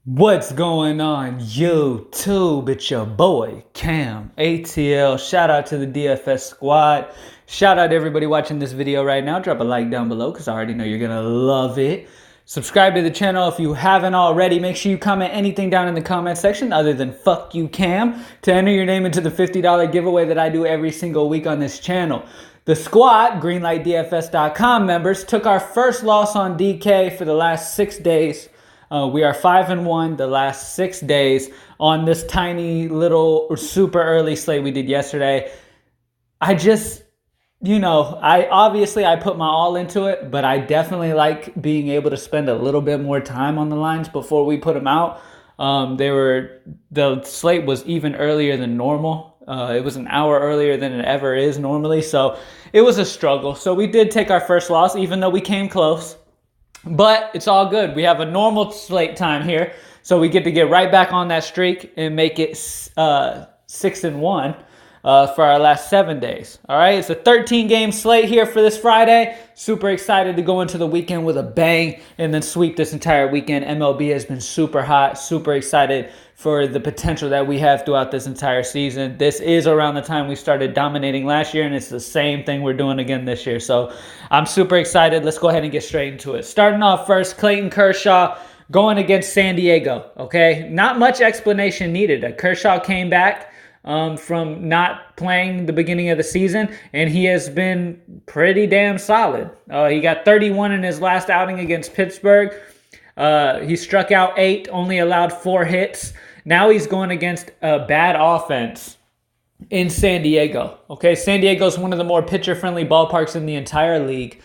What's going on YouTube? It's your boy camATL. Shout out to the DFS squad. Shout out to everybody watching this video right now. Drop a like down below because I already know you're gonna love it. Subscribe to the channel if you haven't already. Make sure you comment anything down in the comment section other than fuck you Cam to enter your name into the $50 giveaway that I do every single week on this channel. The squad, greenlightdfs.com members, took our first loss on DK for the last 6 days. We are 5-1 the last 6 days on this tiny little super early slate we did yesterday. I just, I put my all into it, but I definitely like being able to spend a little bit more time on the lines before we put them out. The slate was even earlier than normal. It was an hour earlier than it ever is normally, so it was a struggle. So we did take our first loss, even though we came close. But it's all good. We have a normal slate time here, so we get to get right back on that streak and make it 6-1 for our last 7 days. All right, it's a 13-game slate here for this Friday. Super excited to go into the weekend with a bang and then sweep this entire weekend. MLB has been super hot. Super excited for the potential that we have throughout this entire season. This is around the time we started dominating last year, and it's the same thing we're doing again this year. So I'm super excited. Let's go ahead and get straight into it. Starting off first, Clayton Kershaw going against San Diego. Okay, not much explanation needed. Kershaw came back from not playing the beginning of the season, and he has been pretty damn solid. He got 31 in his last outing against Pittsburgh. He struck out 8, only allowed 4 hits. Now he's going against a bad offense in San Diego. Okay, San Diego is one of the more pitcher-friendly ballparks in the entire league.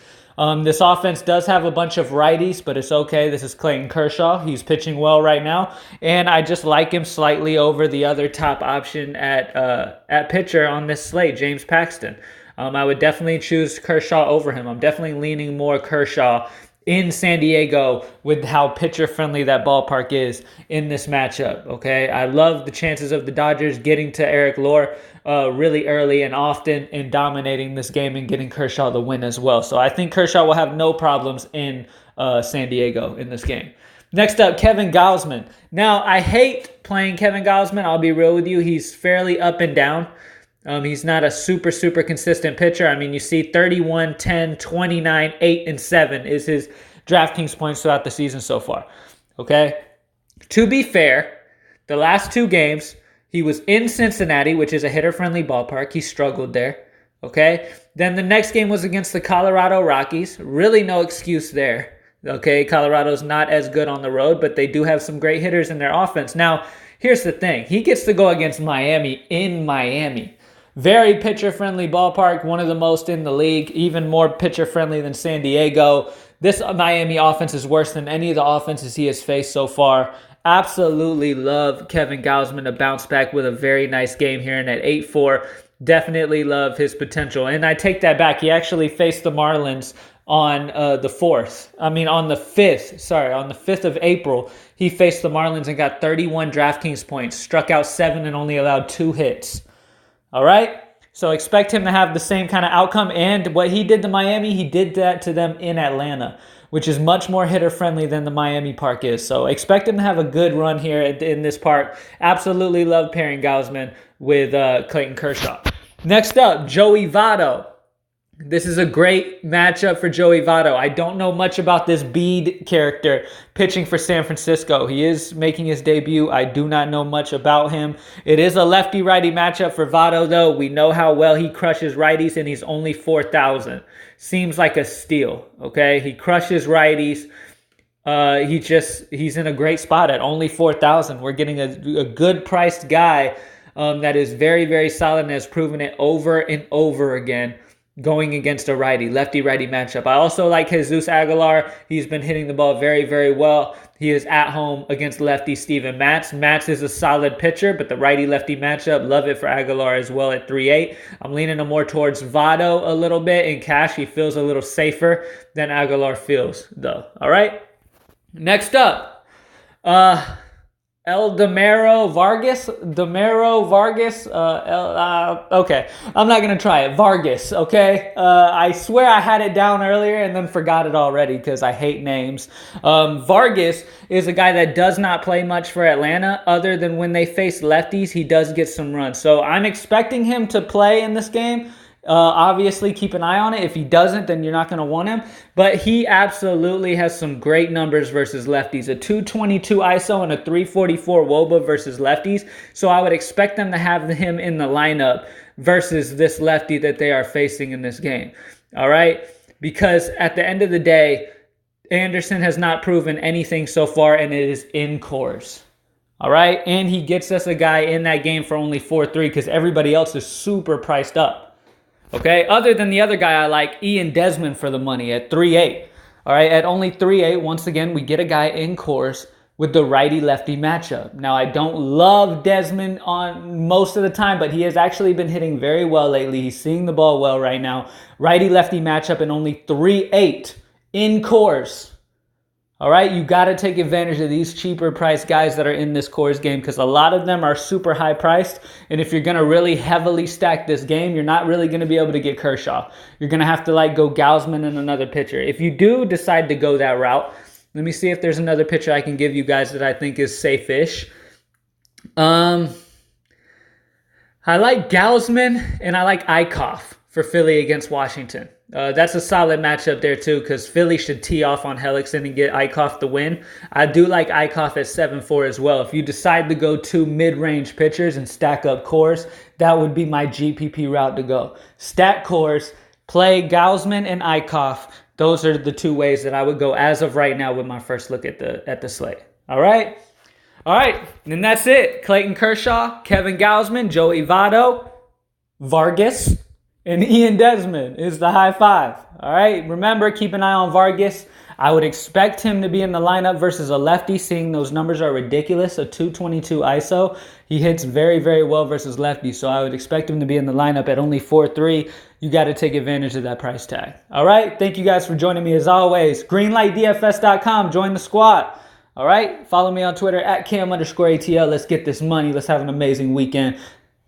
This offense does have a bunch of righties, but it's okay. This is Clayton Kershaw. He's pitching well right now, and I just like him slightly over the other top option at pitcher on this slate, James Paxton. I would definitely choose Kershaw over him. I'm definitely leaning more Kershaw in San Diego with how pitcher-friendly that ballpark is in this matchup, okay? I love the chances of the Dodgers getting to Eric Lohr really early and often and dominating this game and getting Kershaw the win as well. So I think Kershaw will have no problems in San Diego in this game. Next up, Kevin Gausman. Now, I hate playing Kevin Gausman. I'll be real with you. He's fairly up and down. He's not a super consistent pitcher. I mean, you see 31, 10, 29, 8, and 7 is his DraftKings points throughout the season so far. Okay? To be fair, the last 2 games, he was in Cincinnati, which is a hitter-friendly ballpark. He struggled there. Okay? Then the next game was against the Colorado Rockies. Really no excuse there. Okay? Colorado's not as good on the road, but they do have some great hitters in their offense. Now, here's the thing. He gets to go against Miami in Miami. Very pitcher-friendly ballpark, one of the most in the league, even more pitcher-friendly than San Diego. This Miami offense is worse than any of the offenses he has faced so far. Absolutely love Kevin Gausman to bounce back with a very nice game here and at 8-4. Definitely love his potential. And I take that back. He actually faced the Marlins on the 5th of April. He faced the Marlins and got 31 DraftKings points, struck out 7 and only allowed 2 hits. All right, so expect him to have the same kind of outcome. And what he did to Miami, he did that to them in Atlanta, which is much more hitter-friendly than the Miami park is. So expect him to have a good run here in this park. Absolutely love pairing Gausman with Clayton Kershaw. Next up, Joey Votto. This is a great matchup for Joey Votto. I don't know much about this Bede character pitching for San Francisco. He is making his debut. I do not know much about him. It is a lefty-righty matchup for Votto, though. We know how well he crushes righties, and he's only 4,000. Seems like a steal, okay? He crushes righties. He's in a great spot at only 4,000. We're getting a good-priced guy that is very solid and has proven it over and over again, going against a lefty-righty matchup. I also like Jesus Aguilar. He's been hitting the ball very well. He is at home against lefty Steven Matz. Matz is a solid pitcher, but the righty-lefty matchup, love it for Aguilar as well at 3.8. I'm leaning more towards Votto a little bit. In cash, he feels a little safer than Aguilar feels, though. All right? Next up, Demero Vargas, okay, I'm not gonna try it. Vargas, okay. I swear I had it down earlier and then forgot it already because I hate names. Vargas is a guy that does not play much for Atlanta, other than when they face lefties, he does get some runs. So I'm expecting him to play in this game. Obviously, keep an eye on it. If he doesn't, then you're not going to want him. But he absolutely has some great numbers versus lefties. A 222 ISO and a 344 WOBA versus lefties. So I would expect them to have him in the lineup versus this lefty that they are facing in this game. All right? Because at the end of the day, Anderson has not proven anything so far, and it is in Coors. All right? And he gets us a guy in that game for only 4.3 because everybody else is super priced up. Okay, other than the other guy I like, Ian Desmond for the money at 3.8. All right, at only 3.8, once again, we get a guy in Coors with the righty-lefty matchup. Now, I don't love Desmond on most of the time, but he has actually been hitting very well lately. He's seeing the ball well right now. Righty-lefty matchup and only 3.8 in Coors. All right, you got to take advantage of these cheaper priced guys that are in this Coors game because a lot of them are super high priced. And if you're going to really heavily stack this game, you're not really going to be able to get Kershaw. You're going to have to go Gausman and another pitcher. If you do decide to go that route, let me see if there's another pitcher I can give you guys that I think is safe-ish. I like Gausman and I like Eichhoff for Philly against Washington. That's a solid matchup there too because Philly should tee off on Hellickson and get Eichhoff the win. I do like Eichhoff at 7.4 as well. If you decide to go two mid-range pitchers and stack up Coors, that would be my GPP route to go. Stack Coors, play Gausman and Eichhoff. Those are the two ways that I would go as of right now with my first look at the slate. All right? All right, and that's it. Clayton Kershaw, Kevin Gausman, Joey Votto, Vargas, and Ian Desmond is the high five. All right, remember, keep an eye on Vargas. I would expect him to be in the lineup versus a lefty, seeing those numbers are ridiculous. A 222 ISO. He hits very, very well versus lefties, so I would expect him to be in the lineup at only 4.3. You got to take advantage of that price tag. All right, thank you guys for joining me as always. Greenlightdfs.com, join the squad. All right, follow me on Twitter at cam_ATL. Let's get this money. Let's have an amazing weekend.